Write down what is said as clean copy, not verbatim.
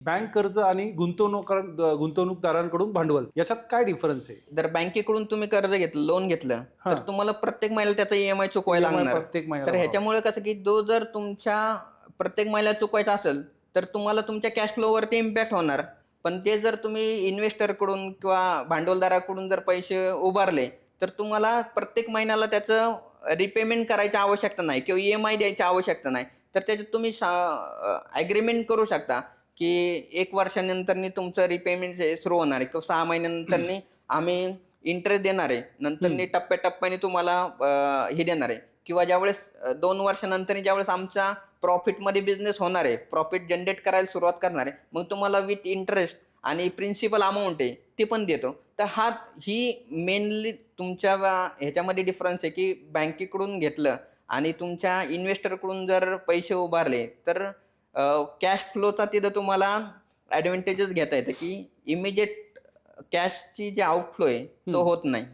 Bank कर्ज आणि गुंतवणूकदारांकडून भांडवल याच्यात काय डिफरन्स आहे? जर बँकेकडून तुम्ही कर्ज घेतलं, लोन घेतलं, तर हां. तुम्हाला प्रत्येक महिन्याला त्याचा ईएमआय चुकवायला ईएमआय लागणार. प्रत्येक महिन्याला तर भरावा. ह्याच्यामुळे कसं की जो जर तुमच्या प्रत्येक महिन्याला चुकवायचा असेल, तर तुम्हाला तुमच्या कॅश फ्लोवरती इम्पॅक्ट होणार. पण ते जर तुम्ही इन्व्हेस्टरकडून किंवा भांडवलदाराकडून जर पैसे उभारले, तर तुम्हाला प्रत्येक महिन्याला त्याचं रिपेमेंट करायची आवश्यकता नाही किंवा ईएमआय द्यायची आवश्यकता नाही. तर त्याच्यात तुम्ही ॲग्रीमेंट करू शकता, की 1 वर्षानंतरनी तुमचं रिपेमेंट सुरू होणार आहे किंवा 6 महिन्यानंतरनी आम्ही इंटरेस्ट देणार आहे. नंतरनी टप्प्याटप्प्याने तुम्हाला हे देणार आहे किंवा ज्यावेळेस 2 वर्षानंतर ज्यावेळेस आमचा प्रॉफिटमध्ये बिझनेस होणार आहे, प्रॉफिट जनरेट करायला सुरुवात करणार आहे, मग तुम्हाला विथ इंटरेस्ट आणि प्रिन्सिपल अमाउंट आहे ती पण देतो. तर ही मेनली तुमच्या ह्याच्यामध्ये डिफरन्स आहे, की बँकेकडून घेतलं आणि तुमच्या इन्व्हेस्टरकडून जर पैसे उभारले, तर कॅश फ्लोचा तिथं तुम्हाला ॲडव्हांटेजेस घेता येतं, की इमिजिएट कॅशची जी आउटफ्लो आहे तो होत नाही.